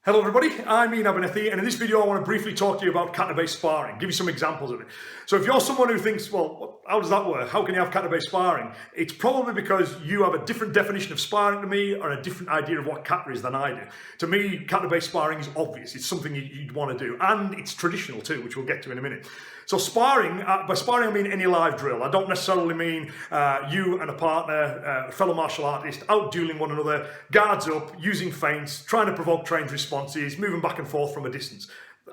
Hello everybody, I'm Ian Abernethy, and in this video I want to briefly talk to you about kata-based sparring, give you some examples of it. So if you're someone who thinks, well, how does that work? How can you have kata-based sparring? It's probably because you have a different definition of sparring to me or a different idea of what kata is than I do. To me, kata-based sparring is obvious, it's something you'd want to do, and it's traditional too, which we'll get to in a minute. So sparring, by sparring I mean any live drill. I don't necessarily mean you and a partner, a fellow martial artist, out dueling one another, guards up, using feints, trying to provoke trained responses, moving back and forth from a distance.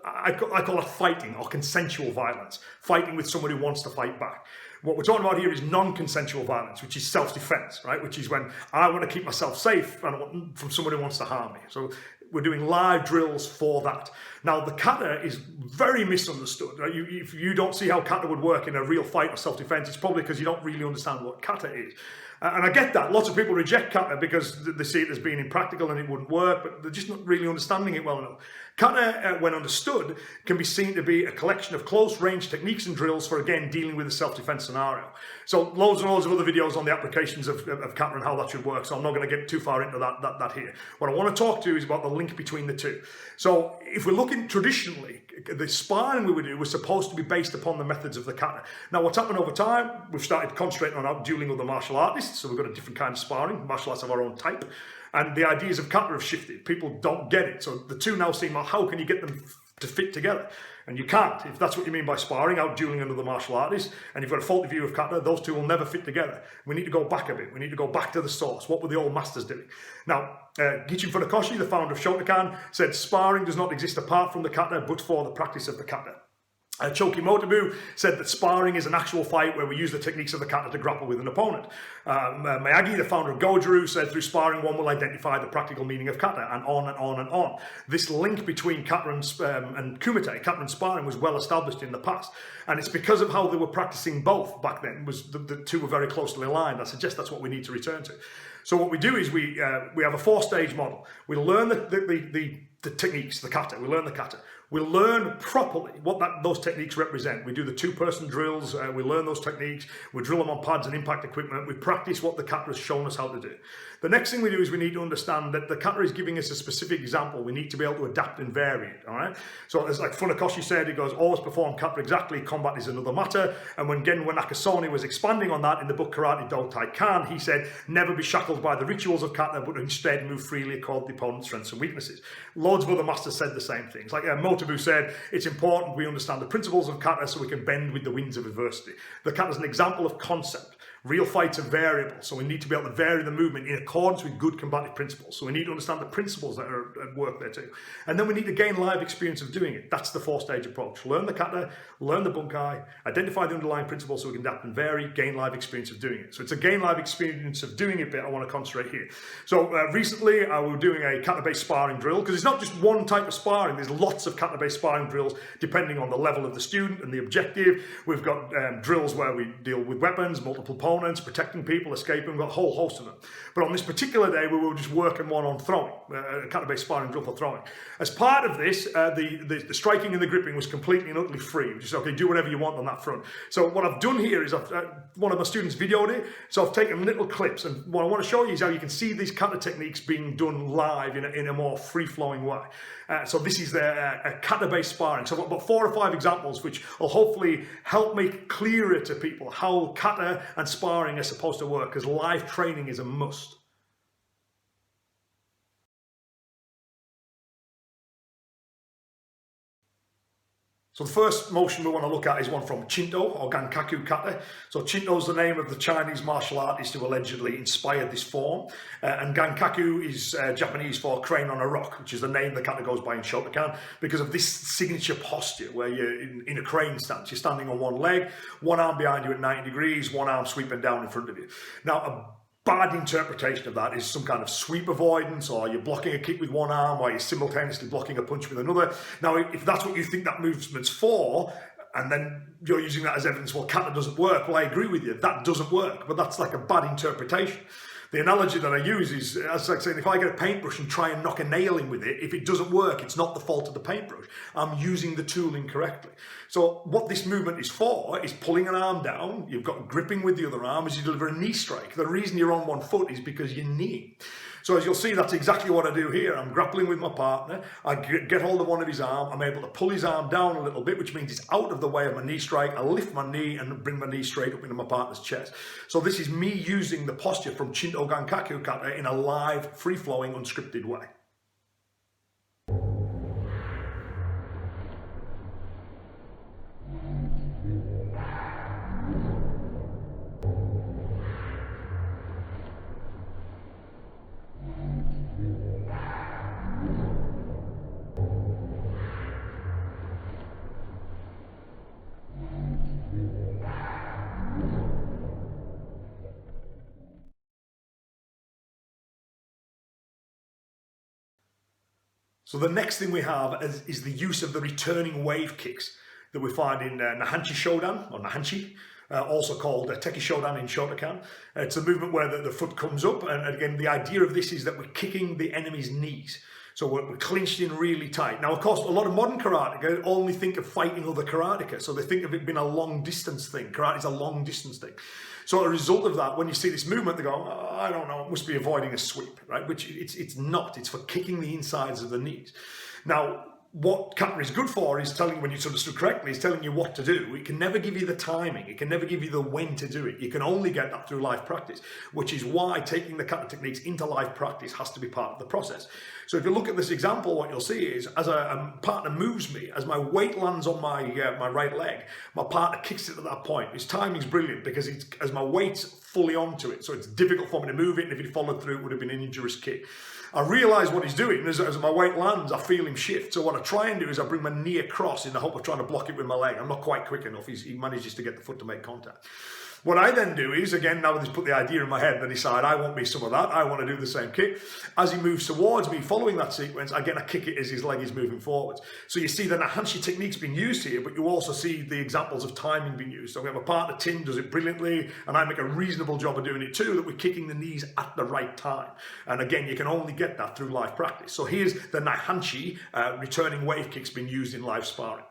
I call it fighting or consensual violence, fighting with someone who wants to fight back. What we're talking about here is non-consensual violence, which is self-defense, right? Which is when I want to keep myself safe from someone who wants to harm me. So we're doing live drills for that. Now, the kata is very misunderstood. Right? If you don't see how kata would work in a real fight or self-defense, it's probably because you don't really understand what kata is. And I get that. Lots of people reject kata because they see it as being impractical and it wouldn't work, but they're just not really understanding it well enough. Kata, when understood, can be seen to be a collection of close-range techniques and drills for, again, dealing with a self-defense scenario. So loads and loads of other videos on the applications of kata and how that should work, so I'm not going to get too far into that here. What I want to talk to you is about the link between the two. So if we're looking traditionally, the sparring we would do was supposed to be based upon the methods of the kata. Now, what's happened over time, we've started concentrating on out-dueling other martial artists, so we've got a different kind of sparring. Martial arts have our own type. And the ideas of kata have shifted. People don't get it. So the two now seem, well, how can you get them to fit together? And you can't. If that's what you mean by sparring, out dueling another martial artist, and you've got a faulty view of kata, those two will never fit together. We need to go back a bit. We need to go back to the source. What were the old masters doing? Now, Gichin Funakoshi, the founder of Shotokan, said sparring does not exist apart from the kata, but for the practice of the kata. Choki Motobu said that sparring is an actual fight where we use the techniques of the kata to grapple with an opponent. Miyagi, the founder of Goju, said through sparring one will identify the practical meaning of kata, and on and on and on. This link between kata and kumite, kata and sparring, was well established in the past. And it's because of how they were practicing both back then, was the two were very closely aligned. I suggest that's what we need to return to. So what we do is we have a four-stage model. We learn the techniques, the kata, we learn the kata. We learn properly what those techniques represent. We do the two-person drills, we learn those techniques, we drill them on pads and impact equipment, we practice what the kata has shown us how to do. The next thing we do is we need to understand that the kata is giving us a specific example. We need to be able to adapt and vary it, all right? So as like Funakoshi said, he goes, always perform kata exactly, combat is another matter. And when Genwa Nakasone was expanding on that in the book Karate Do Taikan, he said, never be shackled by the rituals of kata, but instead move freely according to the opponent's strengths and weaknesses. Loads of other masters said the same things. Like Motobu said, it's important we understand the principles of kata so we can bend with the winds of adversity. The kata is an example of concept. Real fights are variable, so we need to be able to vary the movement in accordance with good combative principles. So we need to understand the principles that are at work there too. And then we need to gain live experience of doing it. That's the four-stage approach. Learn the kata, learn the bunkai, identify the underlying principles so we can adapt and vary, gain live experience of doing it. So it's a gain live experience of doing it bit I want to concentrate here. So recently I was doing a kata-based sparring drill, because it's not just one type of sparring, there's lots of kata-based sparring drills depending on the level of the student and the objective. We've got drills where we deal with weapons, multiple opponents, protecting people, escaping, we've got a whole host of them. But on this particular day, we were just working one on throwing, a kata-based sparring drill for throwing. As part of this, the striking and the gripping was completely and utterly free. Just, okay, do whatever you want on that front. So what I've done here is one of my students videoed it, so I've taken little clips, and what I want to show you is how you can see these kata techniques being done live in a more free-flowing way. So this is a kata-based sparring. So I've got about 4 or 5 examples which will hopefully help make clearer to people how kata and sparring are supposed to work, because live training is a must. So the first motion we want to look at is one from Chinto, or Gankaku kata. So Chinto is the name of the Chinese martial artist who allegedly inspired this form. And Gankaku is Japanese for crane on a rock, which is the name the kata goes by in Shotokan, because of this signature posture where you're in a crane stance. You're standing on one leg, one arm behind you at 90 degrees, one arm sweeping down in front of you. Now, a bad interpretation of that is some kind of sweep avoidance, or you're blocking a kick with one arm, or you're simultaneously blocking a punch with another. Now, if that's what you think that movement's for, and then you're using that as evidence, well, kata doesn't work, well, I agree with you, that doesn't work, but that's like a bad interpretation. The analogy that I use is, as I said, if I get a paintbrush and try and knock a nail in with it, if it doesn't work, it's not the fault of the paintbrush. I'm using the tool incorrectly. So what this movement is for is pulling an arm down. You've got gripping with the other arm as you deliver a knee strike. The reason you're on one foot is because you're kneeing. So as you'll see, that's exactly what I do here. I'm grappling with my partner. I get hold of one of his arm. I'm able to pull his arm down a little bit, which means it's out of the way of my knee strike. I lift my knee and bring my knee straight up into my partner's chest. So this is me using the posture from Chinto Gankaku kata in a live, free-flowing, unscripted way. So the next thing we have is the use of the returning wave kicks that we find in Naihanchi Shodan, or Naihanchi, also called Tekki Shodan in Shotokan. It's a movement where the foot comes up, and again, the idea of this is that we're kicking the enemy's knees. So we're clinched in really tight. Now, of course, a lot of modern karateka only think of fighting other karateka, so they think of it being a long distance thing. Karate is a long distance thing. So as a result of that, when you see this movement, they go, oh, I don't know, it must be avoiding a sweep, right? Which it's not. It's for kicking the insides of the knees. Now, what kata is good for is telling you, when you understood correctly, is telling you what to do. It can never give you the timing. It can never give you the when to do it. You can only get that through live practice, which is why taking the kata techniques into live practice has to be part of the process. So if you look at this example, what you'll see is as a partner moves me, as my weight lands on my right leg, my partner kicks it at that point. His timing's brilliant because as my weight's fully onto it, so it's difficult for me to move it, and if he'd followed through, it would have been an injurious kick. I realise what he's doing. As my weight lands, I feel him shift. So what I try and do is I bring my knee across in the hope of trying to block it with my leg. I'm not quite quick enough. He manages to get the foot to make contact. What I then do is, again, now that he's put the idea in my head, I decide I want me some of that. I want to do the same kick. As he moves towards me, following that sequence, again, I kick it as his leg is moving forwards. So you see the Naihanchi techniques being used here, but you also see the examples of timing being used. So we have a partner, Tim, does it brilliantly, and I make a reasonable job of doing it too, that we're kicking the knees at the right time. And again, you can only get that through live practice. So here's the Naihanchi returning wave kicks being used in live sparring.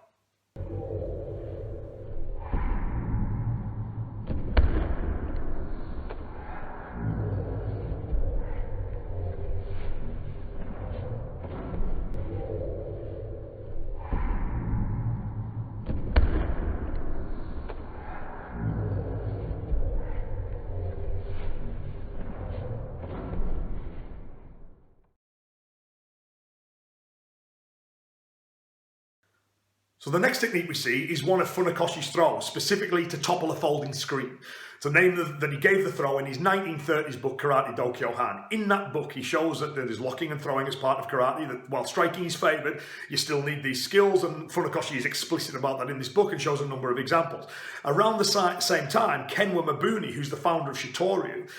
So the next technique we see is one of Funakoshi's throws, specifically to topple a folding screen. It's a name that he gave the throw in his 1930s book, Karate Dokyo-Han. In that book, he shows that there's locking and throwing as part of karate, that while striking is favoured, you still need these skills, and Funakoshi is explicit about that in this book and shows a number of examples. Around the same time, Kenwa Mabuni, who's the founder of Shitoryu,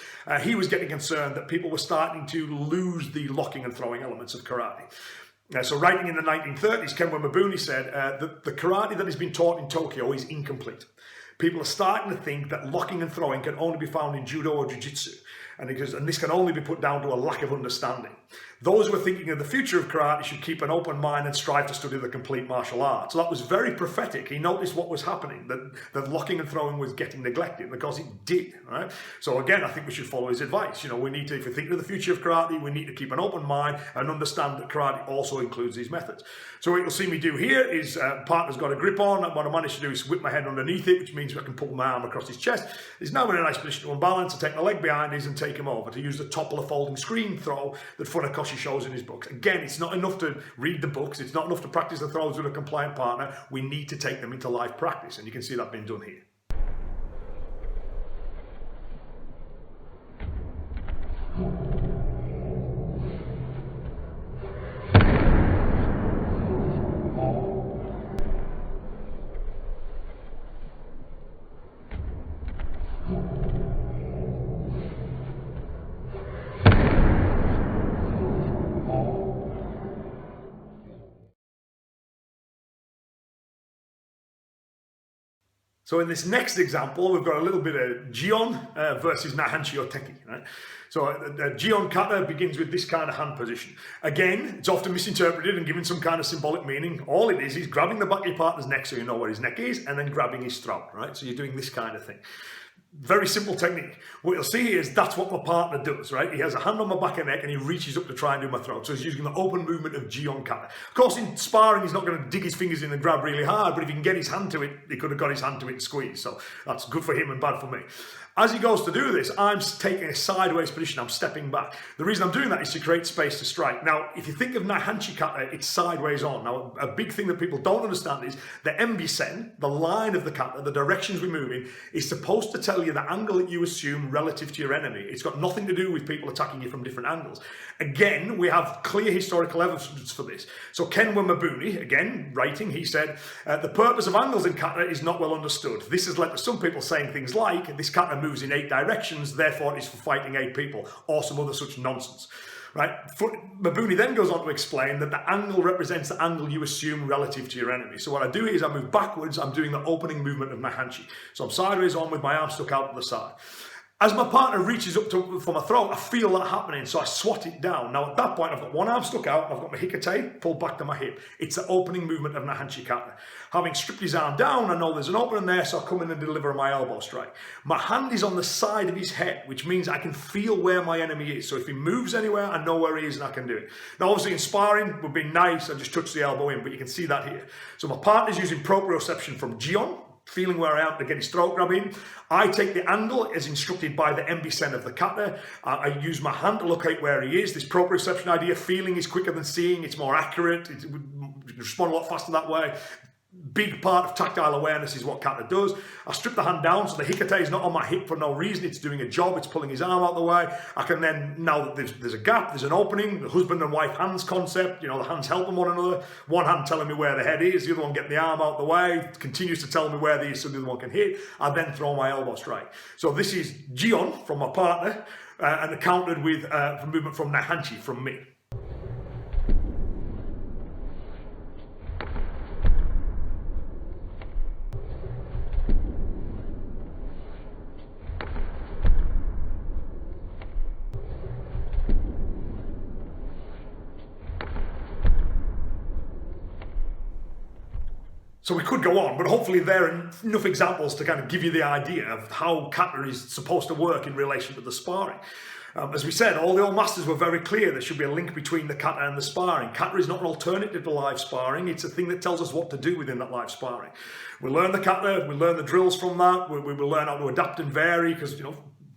he was getting concerned that people were starting to lose the locking and throwing elements of karate. So writing in the 1930s, Kenwa Mabuni said that the karate that has been taught in Tokyo is incomplete. People are starting to think that locking and throwing can only be found in judo or jiu-jitsu, and this can only be put down to a lack of understanding. Those who are thinking of the future of karate should keep an open mind and strive to study the complete martial art. So that was very prophetic. He noticed what was happening, that locking and throwing was getting neglected, because it did. Right? So again, I think we should follow his advice. You know, we need to, if we think of the future of karate, we need to keep an open mind and understand that karate also includes these methods. So what you'll see me do here is partner's got a grip on, and what I managed to do is whip my head underneath it, which means I can pull my arm across his chest. He's now in a nice position to unbalance. I take my leg behind his and take him over to use the topple a folding screen throw that Funakoshi shows in his books. Again, it's not enough to read the books. It's not enough to practice the throws with a compliant partner. We need to take them into live practice, and you can see that being done here. So in this next example, we've got a little bit of Jion versus Naihanchi or Tekki, right? So Jion kata begins with this kind of hand position. Again, it's often misinterpreted and given some kind of symbolic meaning. All it is grabbing the back of your partner's neck so you know where his neck is, and then grabbing his throat, right? So you're doing this kind of thing. Very simple technique. What you'll see here is that's what my partner does, right? He has a hand on my back and neck and he reaches up to try and do my throat. So he's using the open movement of Jion kata. Of course, in sparring, he's not going to dig his fingers in and grab really hard, but if he can get his hand to it, he could have got his hand to it and squeeze. So that's good for him and bad for me. As he goes to do this, I'm taking a sideways position. I'm stepping back. The reason I'm doing that is to create space to strike. Now, if you think of Naihanchi kata, it's sideways on. Now, a big thing that people don't understand is the embisen, the line of the kata, the directions we move in, is supposed to tell you the angle that you assume relative to your enemy. It's got nothing to do with people attacking you from different angles. Again, we have clear historical evidence for this. So Ken Wamabuni, again, writing, he said, the purpose of angles in kata is not well understood. This has led to some people saying things like, this kata moves in 8 directions, therefore it is for fighting 8 people, or some other such nonsense. Right? Mabuni then goes on to explain that the angle represents the angle you assume relative to your enemy. So what I do is I move backwards, I'm doing the opening movement of Naihanchi. So I'm sideways on with my arm stuck out to the side. As my partner reaches up for my throat, I feel that happening, so I swat it down. Now at that point, I've got one arm stuck out, I've got my hikate pulled back to my hip. It's the opening movement of Naihanchi kata. Having stripped his arm down, I know there's an opening there, so I come in and deliver my elbow strike. My hand is on the side of his head, which means I can feel where my enemy is. So if he moves anywhere, I know where he is and I can do it. Now obviously in sparring, it would be nice, I just touch the elbow in, but you can see that here. So my partner's using proprioception from Jion, feeling where I am to get his throat grab in. I take the angle as instructed by the embisen of the kata. I use my hand to locate where he is. This proprioception idea, feeling is quicker than seeing, it's more accurate, it would respond a lot faster that way. Big part of tactile awareness is what kata does. I strip the hand down so the hikate is not on my hip for no reason. It's doing a job. It's pulling his arm out the way. I can then, now that there's a gap, there's an opening, the husband and wife hands concept, you know, the hands helping one another. One hand telling me where the head is, the other one getting the arm out the way, continues to tell me where the is so the other one can hit. I then throw my elbow strike. So this is Jion from my partner and countered with movement from Naihanchi from me. So we could go on, but hopefully there are enough examples to kind of give you the idea of how kata is supposed to work in relation to the sparring. As we said, all the old masters were very clear there should be a link between the kata and the sparring. Kata is not an alternative to live sparring, it's a thing that tells us what to do within that live sparring. We learn the kata, we learn the drills from that, we will learn how to adapt and vary, because, you know,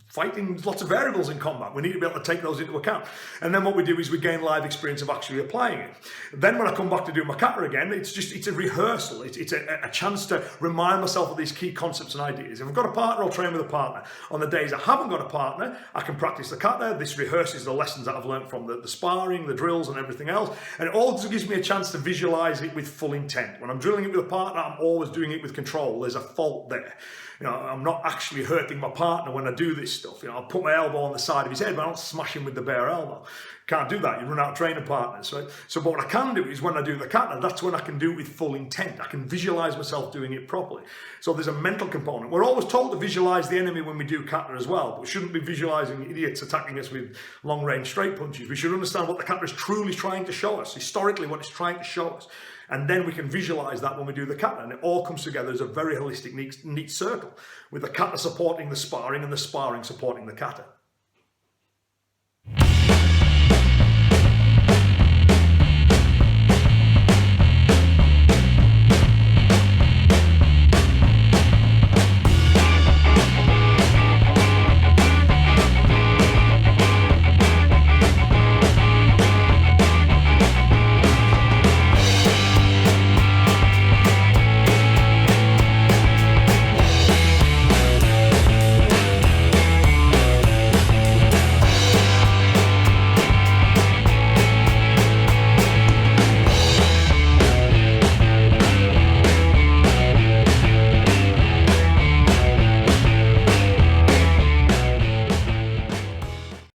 fighting, there's lots of variables in combat. We need to be able to take those into account. And then what we do is we gain live experience of actually applying it. Then when I come back to do my kata again, it's a rehearsal. It's a chance to remind myself of these key concepts and ideas. If I've got a partner, I'll train with a partner. On the days I haven't got a partner, I can practice the kata. This rehearses the lessons that I've learned from the sparring, the drills and everything else. And it also gives me a chance to visualize it with full intent. When I'm drilling it with a partner, I'm always doing it with control. There's a fault there. You know, I'm not actually hurting my partner when I do this stuff. You know, I'll put my elbow on the side of his head, but I don't smash him with the bare elbow. Can't do that. You run out of training partners, right? So what I can do is when I do the kata, that's when I can do it with full intent. I can visualize myself doing it properly. So there's a mental component. We're always told to visualize the enemy when we do kata as well, but we shouldn't be visualizing idiots attacking us with long-range straight punches. We should understand what the kata is truly trying to show us, historically what it's trying to show us. And then we can visualize that when we do the kata, and it all comes together as a very holistic, neat circle, with the kata supporting the sparring and the sparring supporting the kata.